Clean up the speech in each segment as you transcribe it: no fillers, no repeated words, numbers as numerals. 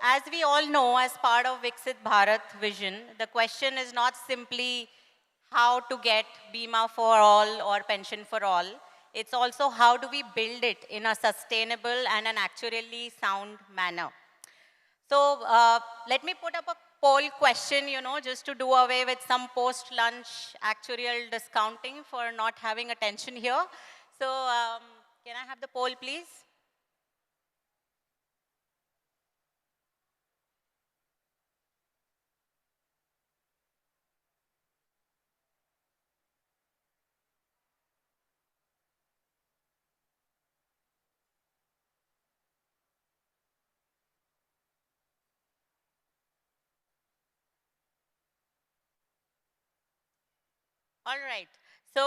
as we all know, as part of Viksit Bharat vision, the question is not simply how to get Bima for all or pension for all. It's also how do we build it in a sustainable and an actuarially sound manner. So let me put up a poll question, just to do away with some post-lunch actuarial discounting for not having attention here. So can I have the poll, please? All right. So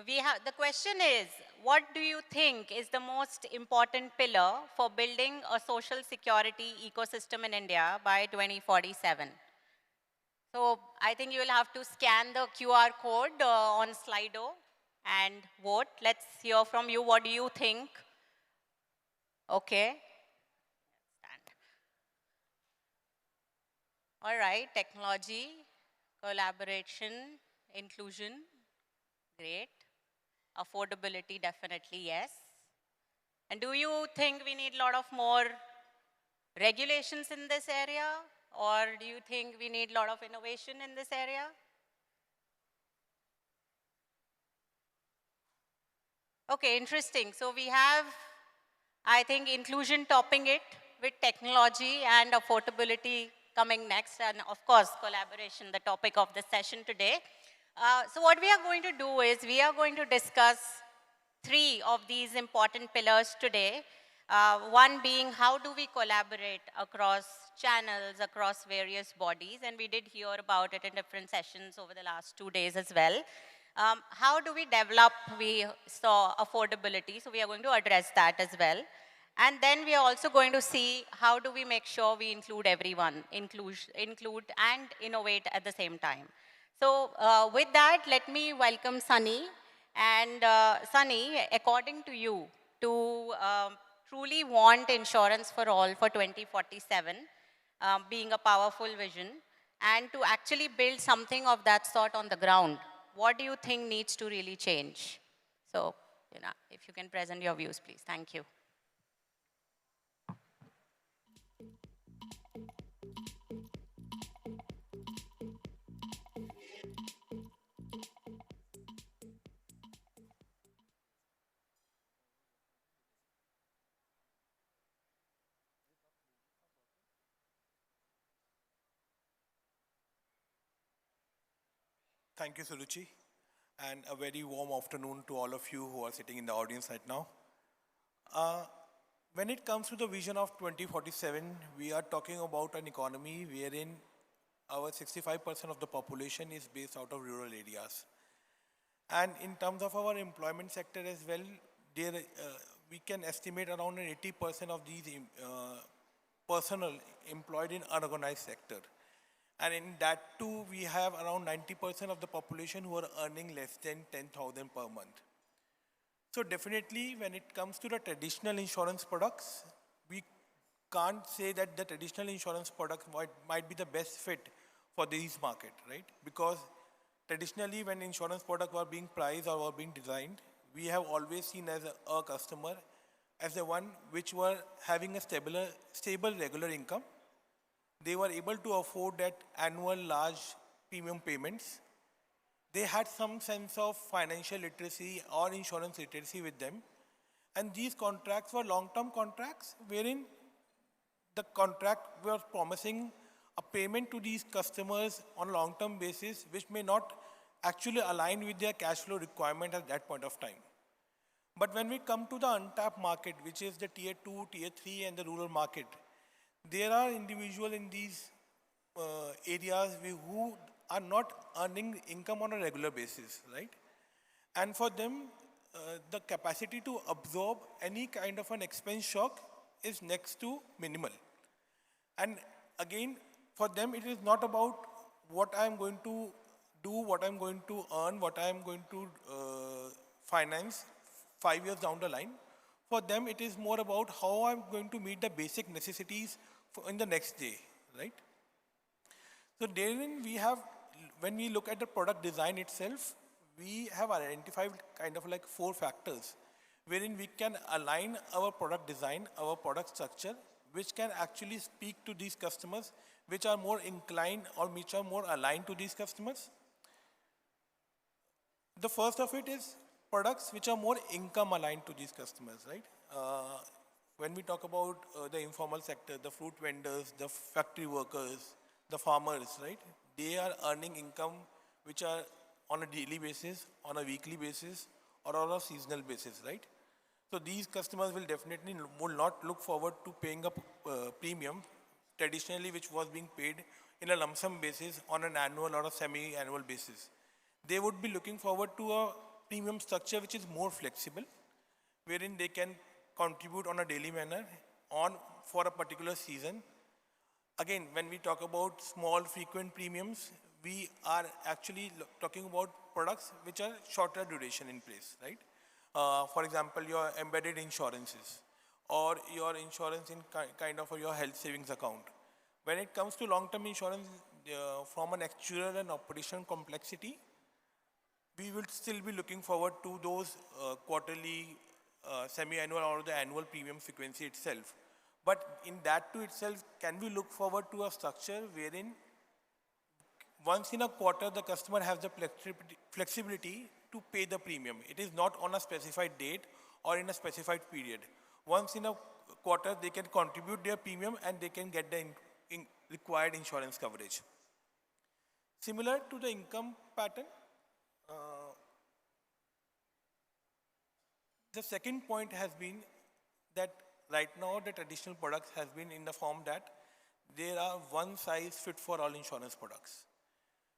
the question is, what do you think is the most important pillar for building a social security ecosystem in India by 2047? So I think you will have to scan the QR code on Slido and vote. Let's hear from you. What do you think? Okay. All right. Technology, collaboration, inclusion. Great. Affordability, definitely yes. And do you think we need a lot of more regulations in this area? Or do you think we need a lot of innovation in this area? Okay, interesting. So we have, I think, inclusion topping it with technology and affordability coming next. And of course, collaboration, the topic of the session today. So what we are going to do is we are going to discuss three of these important pillars today. One being how do we collaborate across channels, across various bodies, and we did hear about it in different sessions over the last 2 days as well. How do we develop, we saw affordability, so we are going to address that as well. And then we are also going to see how do we make sure we include everyone, include and innovate at the same time. So with that, let me welcome Sunny. And Sunny, according to you, to truly want insurance for all for 2047, being a powerful vision, and to actually build something of that sort on the ground, what do you think needs to really change? So, if you can present your views, please. Thank you. Thank you, Suruchi, and a very warm afternoon to all of you who are sitting in the audience right now. Uh, when it comes to the vision of 2047, we are talking about an economy wherein our 65% of the population is based out of rural areas. And in terms of our employment sector as well, there, we can estimate around 80% of these personnel employed in unorganized sector. And in that too, we have around 90% of the population who are earning less than 10,000 per month. So definitely when it comes to the traditional insurance products, we can't say that the traditional insurance products might be the best fit for this market, right? Because traditionally when insurance products were being priced or were being designed, we have always seen as a customer as the one which were having a stable regular income. They were able to afford that annual large premium payments. They had some sense of financial literacy or insurance literacy with them. And these contracts were long-term contracts wherein the contract was promising a payment to these customers on a long-term basis which may not actually align with their cash flow requirement at that point of time. But when we come to the untapped market, which is the tier 2, tier 3 and the rural market, there are individuals in these areas who are not earning income on a regular basis, right? And for them, the capacity to absorb any kind of an expense shock is next to minimal. And again, for them, it is not about what I'm going to do, what I'm going to earn, what I'm going to finance 5 years down the line. For them, it is more about how I'm going to meet the basic necessities in the next day, right? So therein we have, when we look at the product design itself, we have identified kind of like 4 factors wherein we can align our product design, our product structure, which can actually speak to these customers, which are more inclined or which are more aligned to these customers. The first of it is products which are more income aligned to these customers, right? When we talk about the informal sector, the fruit vendors, the factory workers, the farmers, right? They are earning income which are on a daily basis, on a weekly basis, or on a seasonal basis, right? So these customers will definitely will not look forward to paying a premium traditionally which was being paid in a lump sum basis on an annual or a semi-annual basis. They would be looking forward to a premium structure which is more flexible, wherein they can contribute on a daily manner on for a particular season. Again, when we talk about small frequent premiums, we are actually talking about products which are shorter duration in place, right? For example, your embedded insurances or your insurance in kind of your health savings account. When it comes to long-term insurance, from an actuarial and operation complexity, we will still be looking forward to those quarterly, semi-annual or the annual premium frequency itself. But in that to itself, can we look forward to a structure wherein once in a quarter, the customer has the flexibility to pay the premium. It is not on a specified date or in a specified period. Once in a quarter, they can contribute their premium and they can get the required insurance coverage. Similar to the income pattern, the second point has been that right now the traditional products has been in the form that there are one size fit for all insurance products.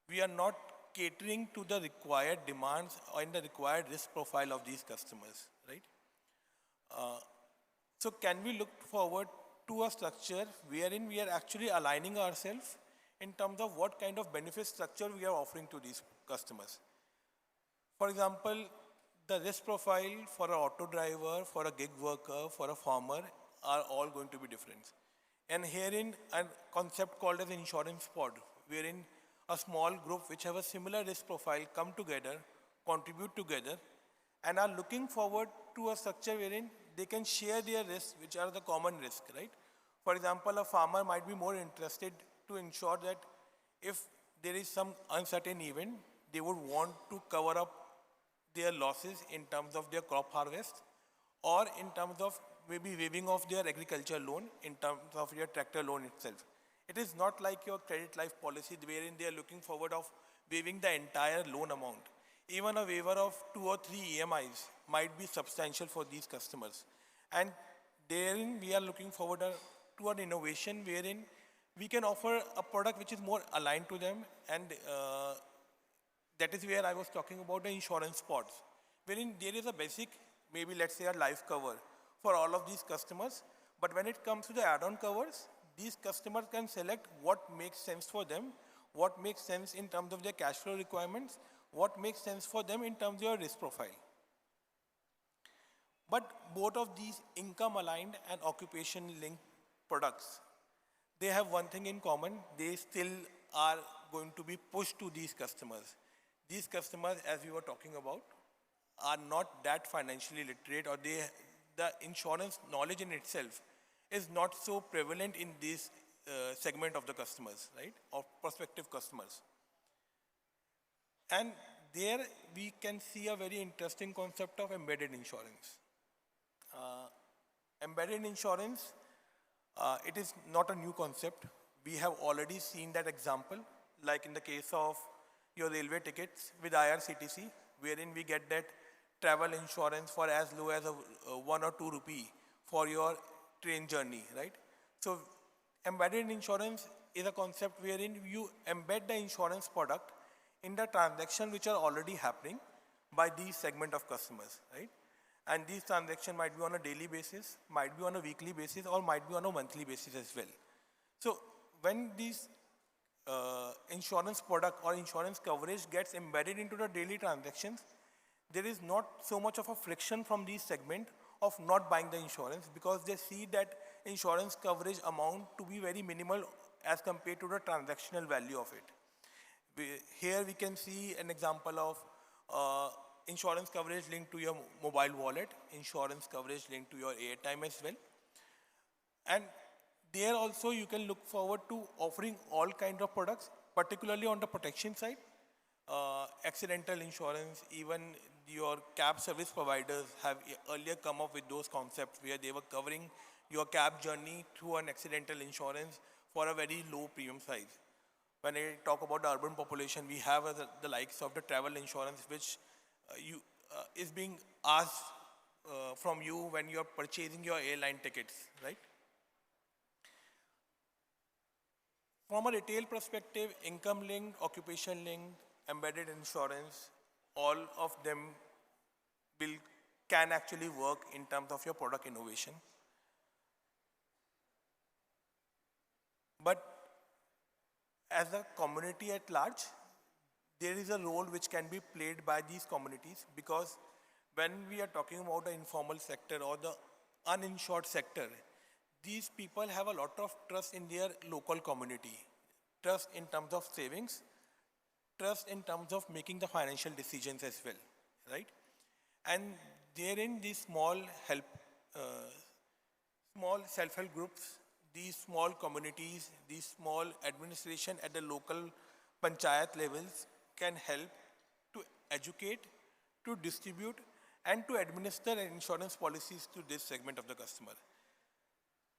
We are not catering to the required demands or in the required risk profile of these customers, right? So can we look forward to a structure wherein we are actually aligning ourselves in terms of what kind of benefit structure we are offering to these customers? For example, the risk profile for an auto driver, for a gig worker, for a farmer are all going to be different. And herein a concept called as insurance pod, wherein a small group which have a similar risk profile come together, contribute together, and are looking forward to a structure wherein they can share their risks, which are the common risk, right? For example, a farmer might be more interested to ensure that if there is some uncertain event, they would want to cover up their losses in terms of their crop harvest or in terms of maybe waiving off their agriculture loan in terms of your tractor loan itself. It is not like your credit life policy wherein they are looking forward of waiving the entire loan amount. Even a waiver of 2 or 3 EMIs might be substantial for these customers. And therein we are looking forward to an innovation wherein we can offer a product which is more aligned to them, and that is where I was talking about the insurance pods, wherein there is a basic, maybe let's say a life cover for all of these customers. But when it comes to the add-on covers, these customers can select what makes sense for them, what makes sense in terms of their cash flow requirements, what makes sense for them in terms of their risk profile. But both of these income aligned and occupation linked products, they have one thing in common: they still are going to be pushed to these customers. These customers, as we were talking about, are not that financially literate, or the insurance knowledge in itself is not so prevalent in this segment of the customers, right, of prospective customers. And there we can see a very interesting concept of embedded insurance. Embedded insurance, it is not a new concept. We have already seen that example, like in the case of your railway tickets with IRCTC, wherein we get that travel insurance for as low as 1 or 2 rupee for your train journey, right? So embedded insurance is a concept wherein you embed the insurance product in the transaction which are already happening by these segment of customers, right? And these transactions might be on a daily basis, might be on a weekly basis, or might be on a monthly basis as well. So when these insurance product or insurance coverage gets embedded into the daily transactions, there is not so much of a friction from these segment of not buying the insurance, because they see that insurance coverage amount to be very minimal as compared to the transactional value of it. Here we can see an example of insurance coverage linked to your mobile wallet, insurance coverage linked to your airtime as well. And there also you can look forward to offering all kinds of products, particularly on the protection side, accidental insurance. Even your cab service providers have earlier come up with those concepts where they were covering your cab journey through an accidental insurance for a very low premium size. When I talk about the urban population, we have the likes of the travel insurance, which is being asked from you when you are purchasing your airline tickets, right? From a retail perspective, income linked, occupation linked, embedded insurance, all of them can actually work in terms of your product innovation. But as a community at large, there is a role which can be played by these communities, because when we are talking about the informal sector or the uninsured sector, these people have a lot of trust in their local community, trust in terms of savings, trust in terms of making the financial decisions as well, right? And therein these small self-help groups, these small communities, these small administration at the local panchayat levels can help to educate, to distribute, and to administer insurance policies to this segment of the customer.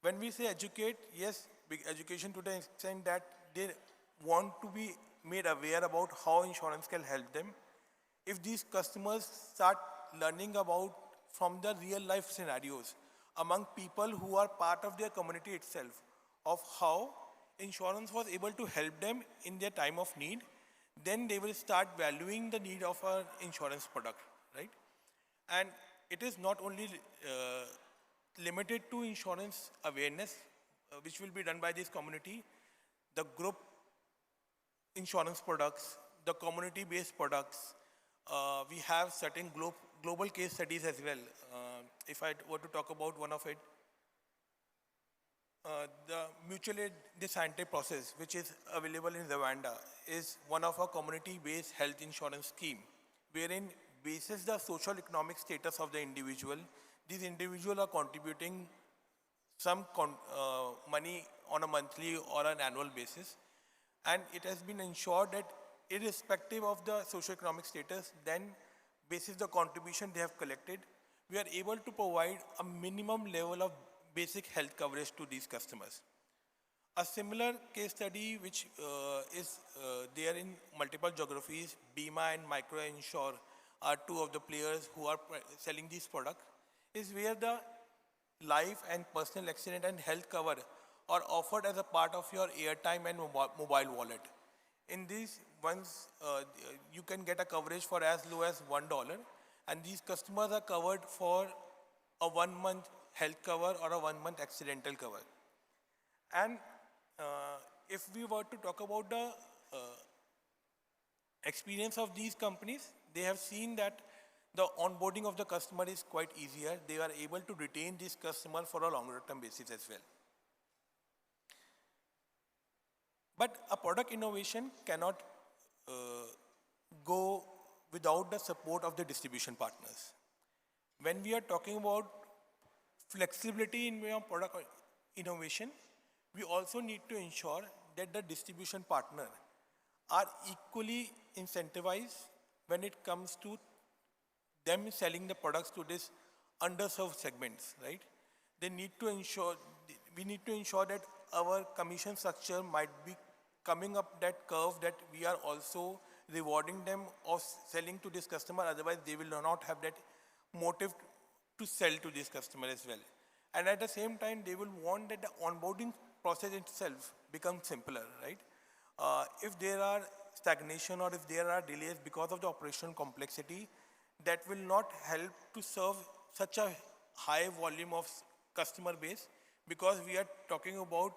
When we say educate, yes, big education to the extent that they want to be made aware about how insurance can help them. If these customers start learning about from the real life scenarios among people who are part of their community itself, of how insurance was able to help them in their time of need, then they will start valuing the need of an insurance product, right? And it is not only limited to insurance awareness, which will be done by this community. The group insurance products, the community-based products, we have certain global case studies as well. If I were to talk about one of it, the mutually decided process, which is available in Rwanda, is one of our community-based health insurance scheme, wherein basis the social economic status of the individual, these individuals are contributing some money on a monthly or an annual basis. And it has been ensured that irrespective of the socio-economic status, then basis the contribution they have collected, we are able to provide a minimum level of basic health coverage to these customers. A similar case study which is there in multiple geographies, Bima and MicroInsure are two of the players who are selling these products, is where the life and personal accident and health cover are offered as a part of your airtime and mobile wallet. In these ones, you can get a coverage for as low as $1, and these customers are covered for a 1 month health cover or a 1 month accidental cover. And if we were to talk about the experience of these companies, they have seen that the onboarding of the customer is quite easier. They are able to retain this customer for a longer term basis as well. But a product innovation cannot go without the support of the distribution partners. When we are talking about flexibility in your product innovation, we also need to ensure that the distribution partner are equally incentivized when it comes to them selling the products to this underserved segments, right? They need to ensure, we need to ensure that our commission structure might be coming up that curve that we are also rewarding them of selling to this customer, otherwise they will not have that motive to sell to this customer as well. And at the same time, they will want that the onboarding process itself becomes simpler, right? If there are stagnation or if there are delays because of the operational complexity, that will not help to serve such a high volume of customer base, because we are talking about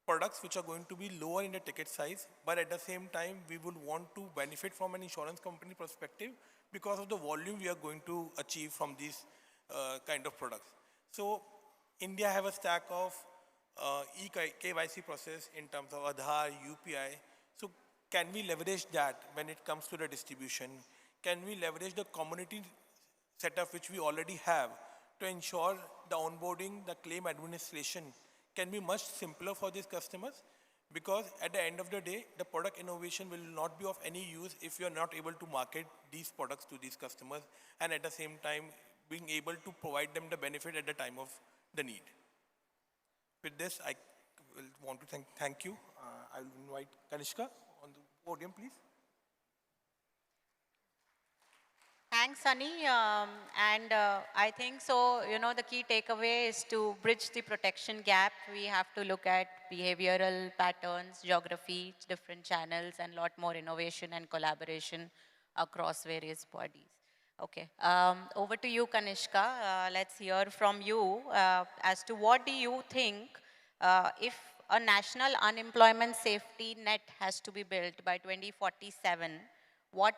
products which are going to be lower in the ticket size, but at the same time, we will want to benefit from an insurance company perspective because of the volume we are going to achieve from these kind of products. So India have a stack of KYC process in terms of Aadhaar, UPI. So can we leverage that when it comes to the distribution? Can we leverage the community setup which we already have to ensure the onboarding, the claim administration can be much simpler for these customers? Because at the end of the day, the product innovation will not be of any use if you are not able to market these products to these customers and at the same time being able to provide them the benefit at the time of the need. With this, I will want to thank you. I will invite Kanishka on the podium, please. Thanks, Sunny. I think so, the key takeaway is to bridge the protection gap. We have to look at behavioral patterns, geography, different channels, and a lot more innovation and collaboration across various bodies. Okay, over to you, Kanishka. Let's hear from you as to what do you think if a national unemployment safety net has to be built by 2047, what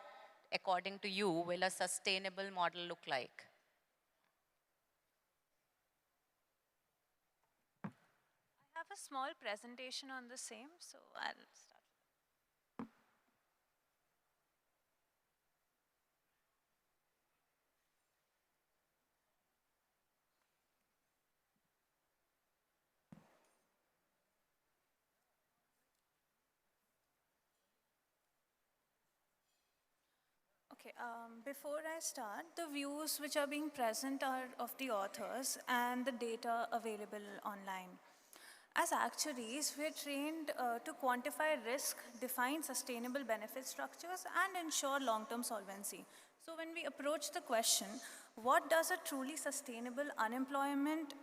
according to you, will a sustainable model look like? I have a small presentation on the same, so I'll start. Okay, before I start, the views which are being present are of the authors and the data available online. As actuaries, we're trained to quantify risk, define sustainable benefit structures, and ensure long-term solvency. So when we approach the question, what does a truly sustainable unemployment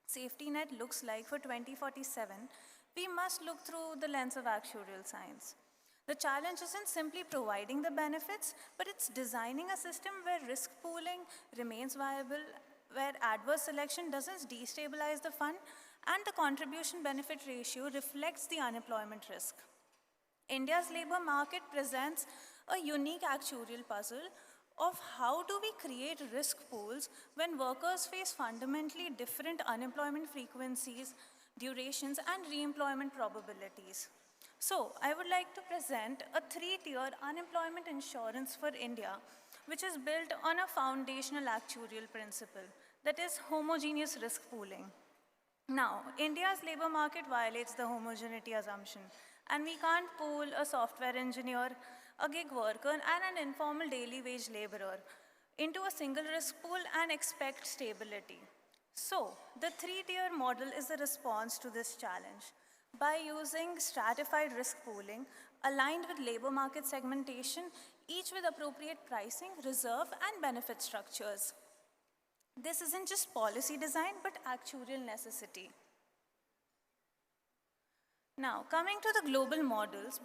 safety net looks like for 2047, we must look through the lens of actuarial science. The challenge isn't simply providing the benefits, but it's designing a system where risk pooling remains viable, where adverse selection doesn't destabilize the fund, and the contribution benefit ratio reflects the unemployment risk. India's labor market presents a unique actuarial puzzle of how do we create risk pools when workers face fundamentally different unemployment frequencies, durations, and reemployment probabilities. So, I would like to present a three-tier unemployment insurance for India, which is built on a foundational actuarial principle, that is homogeneous risk pooling. Now, India's labor market violates the homogeneity assumption, and we can't pool a software engineer, a gig worker, and an informal daily wage laborer into a single risk pool and expect stability. So, the three-tier model is a response to this challenge. By using stratified risk pooling, aligned with labor market segmentation, each with appropriate pricing, reserve, and benefit structures. This isn't just policy design, but actuarial necessity. Now, coming to the global models,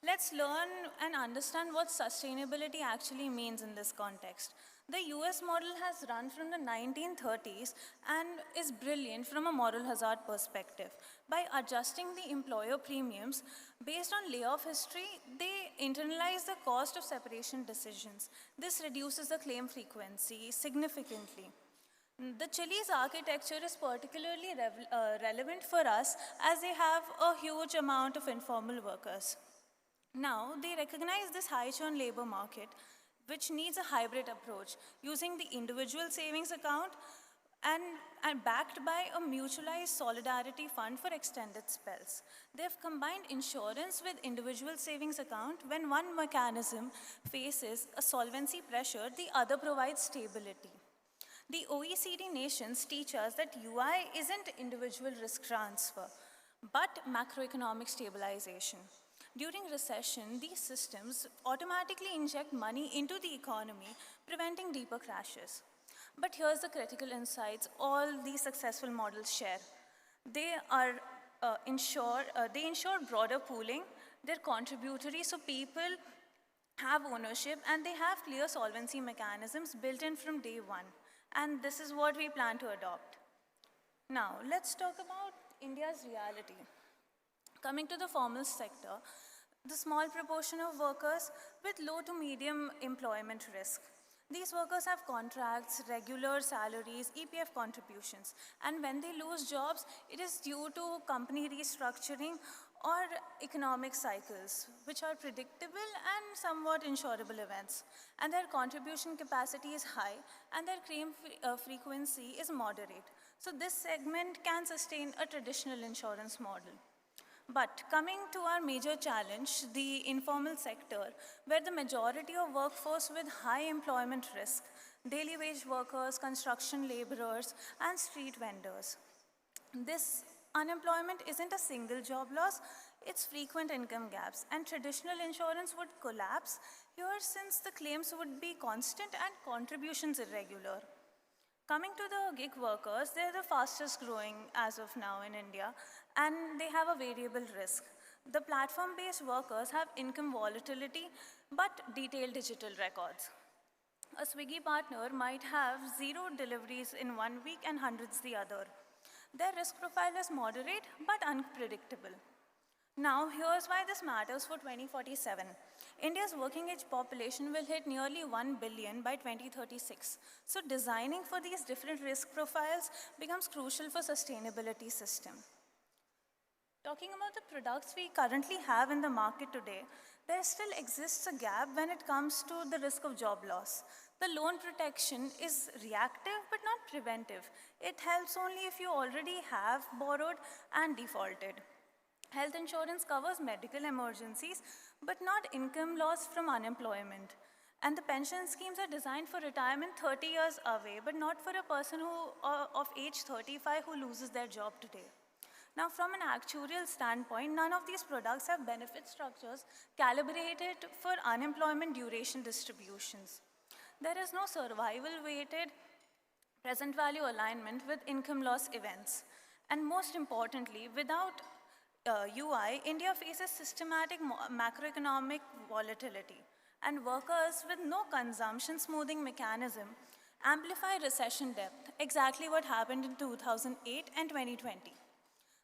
let's learn and understand what sustainability actually means in this context. The US model has run from the 1930s and is brilliant from a moral hazard perspective. By adjusting the employer premiums based on layoff history, they internalize the cost of separation decisions. This reduces the claim frequency significantly. The Chile's architecture is particularly relevant for us as they have a huge amount of informal workers. Now, they recognize this high churn labor market, which needs a hybrid approach, using the individual savings account and backed by a mutualized solidarity fund for extended spells. They've combined insurance with individual savings account. When one mechanism faces a solvency pressure, the other provides stability. The OECD nations teach us that UI isn't individual risk transfer, but macroeconomic stabilization. During recession, these systems automatically inject money into the economy, preventing deeper crashes. But here's the critical insights all these successful models share. They ensure broader pooling, they're contributory, so people have ownership, and they have clear solvency mechanisms built in from day one. And this is what we plan to adopt. Now, let's talk about India's reality. Coming to the formal sector, the small proportion of workers with low to medium employment risk. These workers have contracts, regular salaries, EPF contributions, and when they lose jobs, it is due to company restructuring or economic cycles, which are predictable and somewhat insurable events. And their contribution capacity is high, and their claim frequency is moderate. So this segment can sustain a traditional insurance model. But coming to our major challenge, the informal sector, where the majority of workforce with high employment risk, daily wage workers, construction laborers, and street vendors. This unemployment isn't a single job loss, it's frequent income gaps, and traditional insurance would collapse here since the claims would be constant and contributions irregular. Coming to the gig workers, they're the fastest growing as of now in India, and they have a variable risk. The platform-based workers have income volatility, but detailed digital records. A Swiggy partner might have 0 deliveries in 1 week and hundreds the other. Their risk profile is moderate, but unpredictable. Now, here's why this matters for 2047. India's working age population will hit nearly 1 billion by 2036. So designing for these different risk profiles becomes crucial for sustainability system. Talking about the products we currently have in the market today, there still exists a gap when it comes to the risk of job loss. The loan protection is reactive but not preventive. It helps only if you already have borrowed and defaulted. Health insurance covers medical emergencies, but not income loss from unemployment. And the pension schemes are designed for retirement 30 years away, but not for a person of age 35 who loses their job today. Now, from an actuarial standpoint, none of these products have benefit structures calibrated for unemployment duration distributions. There is no survival-weighted present value alignment with income loss events. And most importantly, without UI, India faces systematic macroeconomic volatility, and workers with no consumption smoothing mechanism amplify recession depth, exactly what happened in 2008 and 2020.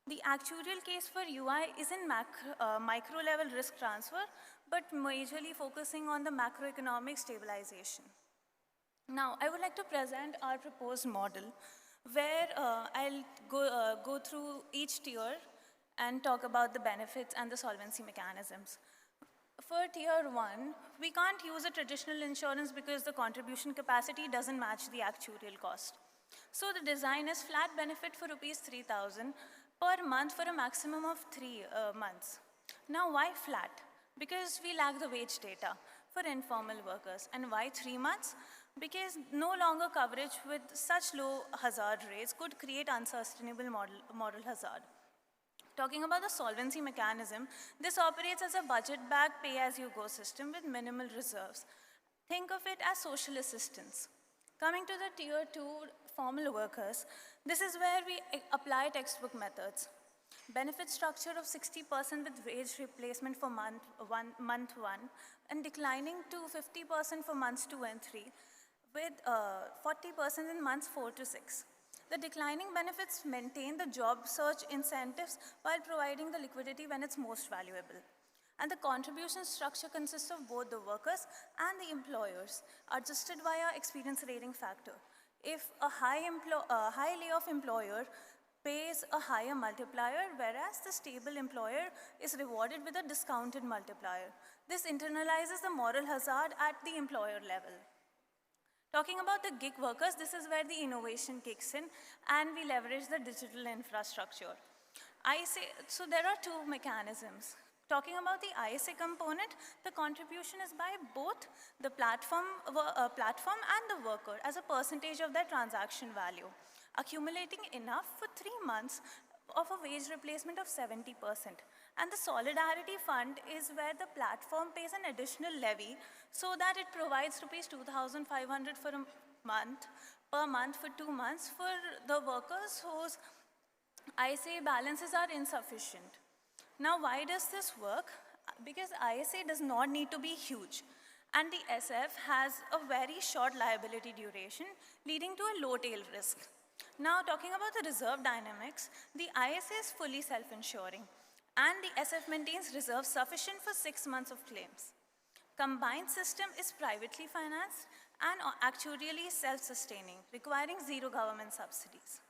The actuarial case for UI isn't micro-level risk transfer, but majorly focusing on the macroeconomic stabilization. Now, I would like to present our proposed model, where I'll go through each tier and talk about the benefits and the solvency mechanisms. For tier 1, we can't use a traditional insurance because the contribution capacity doesn't match the actuarial cost. So the design is flat benefit for rupees 3,000 per month for a maximum of 3 months. Now, why flat? Because we lack the wage data for informal workers. And why 3 months? Because no longer coverage with such low hazard rates could create unsustainable moral hazard. Talking about the solvency mechanism, this operates as a budget-backed pay-as-you-go system with minimal reserves. Think of it as social assistance. Coming to the tier 2 formal workers, this is where we apply textbook methods. Benefit structure of 60% with wage replacement for month one, and declining to 50% for months 2 and 3, with 40% in months 4 to 6. The declining benefits maintain the job search incentives while providing the liquidity when it's most valuable. And the contribution structure consists of both the workers and the employers, adjusted via experience rating factor. If a high layoff employer pays a higher multiplier, whereas the stable employer is rewarded with a discounted multiplier. This internalizes the moral hazard at the employer level. Talking about the gig workers, this is where the innovation kicks in, and we leverage the digital infrastructure. So there are 2 mechanisms. Talking about the ISA component, the contribution is by both the platform and the worker as a percentage of their transaction value, accumulating enough for 3 months of a wage replacement of 70%. And the solidarity fund is where the platform pays an additional levy so that it provides rupees 2,500 for a month, per month for 2 months for the workers whose ISA balances are insufficient. Now, why does this work? Because ISA does not need to be huge, and the SF has a very short liability duration, leading to a low tail risk. Now, talking about the reserve dynamics, the ISA is fully self-insuring, and the SF maintains reserves sufficient for 6 months of claims. Combined system is privately financed, and actuarially self-sustaining, requiring zero government subsidies.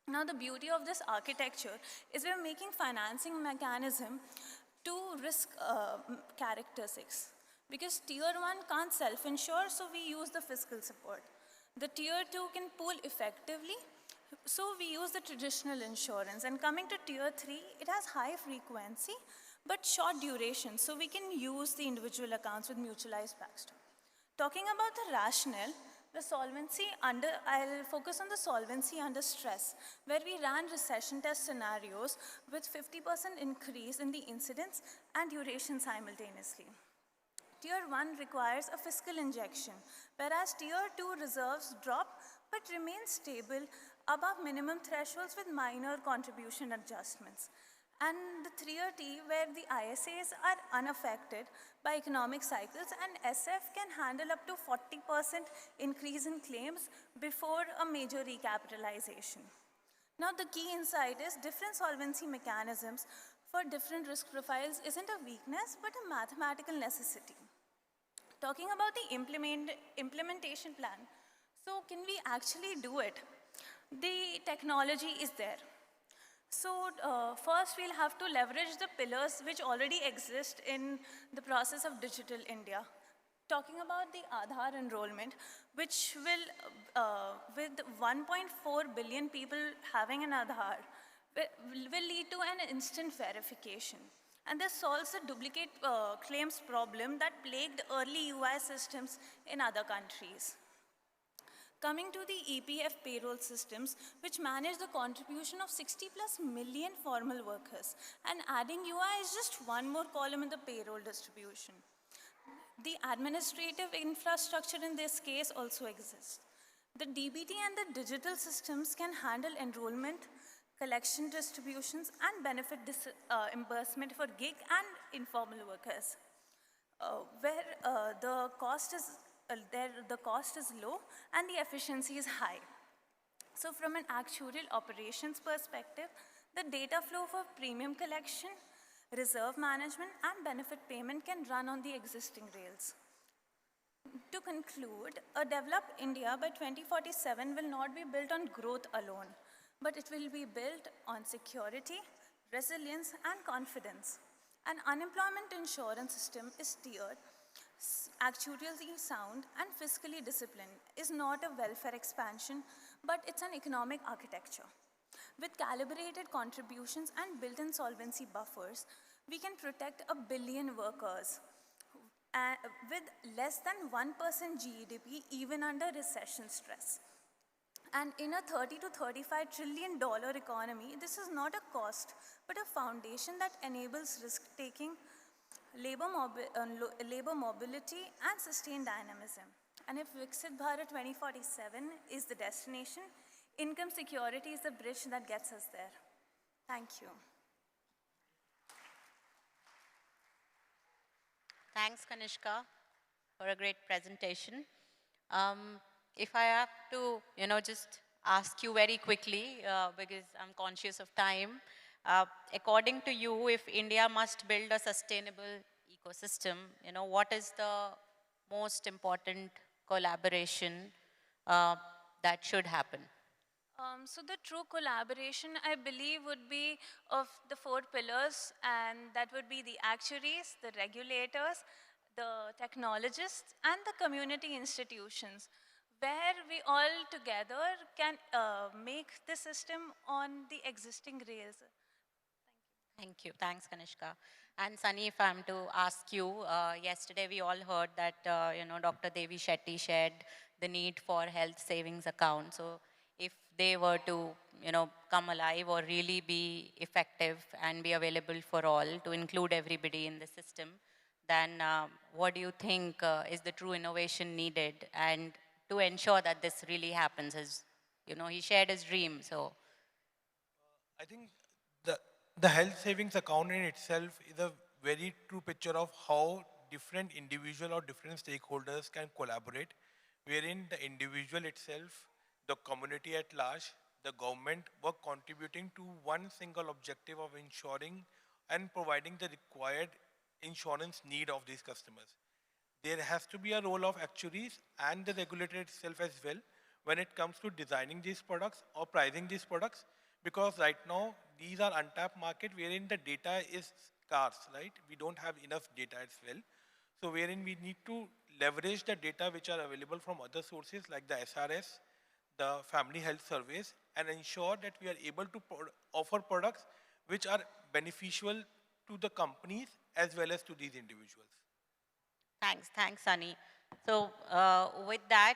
Now, the beauty of this architecture is we're making financing mechanism to risk characteristics. Because tier 1 can't self-insure, so we use the fiscal support. The tier 2 can pool effectively, so we use the traditional insurance. And coming to tier 3, it has high frequency, but short duration, so we can use the individual accounts with mutualized backstop. Talking about the rationale, I'll focus on the solvency under stress, where we ran recession test scenarios with 50% increase in the incidence and duration simultaneously. Tier 1 requires a fiscal injection, whereas Tier 2 reserves drop but remain stable above minimum thresholds with minor contribution adjustments. And the Tier T, where the ISAs are unaffected by economic cycles, and SF can handle up to 40% increase in claims before a major recapitalization. Now, the key insight is different solvency mechanisms for different risk profiles isn't a weakness, but a mathematical necessity. Talking about the implementation plan, so can we actually do it? The technology is there. So first we'll have to leverage the pillars which already exist in the process of Digital India. Talking about the Aadhaar enrollment, which will, with 1.4 billion people having an Aadhaar, will lead to an instant verification. And this solves the duplicate claims problem that plagued early UI systems in other countries. Coming to the EPF payroll systems, which manage the contribution of 60+ million formal workers, and adding UI is just one more column in the payroll distribution. The administrative infrastructure in this case also exists. The DBT and the digital systems can handle enrollment, collection distributions, and benefit reimbursement for gig and informal workers, where the cost is low and the efficiency is high. So from an actuarial operations perspective, the data flow for premium collection, reserve management, and benefit payment can run on the existing rails. To conclude, a developed India by 2047 will not be built on growth alone, but it will be built on security, resilience, and confidence. An unemployment insurance system is tiered, actuarially sound, and fiscally disciplined, is not a welfare expansion, but it's an economic architecture. With calibrated contributions and built-in solvency buffers, we can protect 1 billion workers with less than 1% GDP, even under recession stress. And in a $30 to $35 trillion economy, this is not a cost, but a foundation that enables risk-taking, labor mobility, and sustained dynamism. And if Viksit Bharat 2047 is the destination, income security is the bridge that gets us there. Thank you. Thanks, Kanishka, for a great presentation. If I have to, just ask you very quickly, because I'm conscious of time, according to you, if India must build a sustainable ecosystem, what is the most important collaboration that should happen? So the true collaboration, I believe, would be of the 4 pillars, and that would be the actuaries, the regulators, the technologists, and the community institutions, where we all together can make the system on the existing rails. Thank you. Thanks, Kanishka. And Sunny, if I'm to ask you, yesterday we all heard that, Dr. Devi Shetty shared the need for health savings account. So if they were to, come alive or really be effective and be available for all, to include everybody in the system, then what do you think is the true innovation needed, and to ensure that this really happens? As he shared his dream. So I think the health savings account in itself is a very true picture of how different individual or different stakeholders can collaborate, wherein the individual itself, the community at large, the government were contributing to one single objective of ensuring and providing the required insurance need of these customers. there has to be a role of actuaries and the regulator itself as well when it comes to designing these products or pricing these products, because right now these are untapped market wherein the data is scarce, right? We don't have enough data as well. So wherein we need to leverage the data which are available from other sources like the SRS, the family health surveys, and ensure that we are able to offer products which are beneficial to the companies as well as to these individuals. Thanks, Sunny. So with that,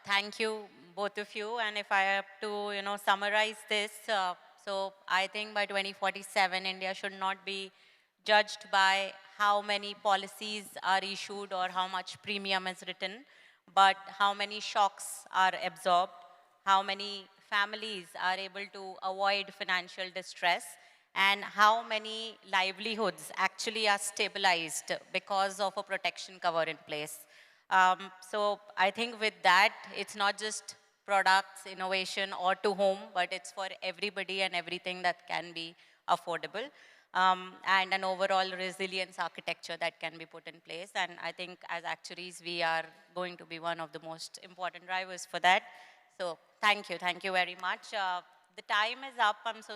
thank you, both of you. And if I have to, summarize this, so I think by 2047, India should not be judged by how many policies are issued or how much premium is written, but how many shocks are absorbed, how many families are able to avoid financial distress, and how many livelihoods actually are stabilized because of a protection cover in place. So I think with that, it's not just products, innovation, or to whom, but it's for everybody and everything that can be affordable. And an overall resilience architecture that can be put in place. And I think as actuaries, we are going to be one of the most important drivers for that. So thank you very much. The time is up. I'm so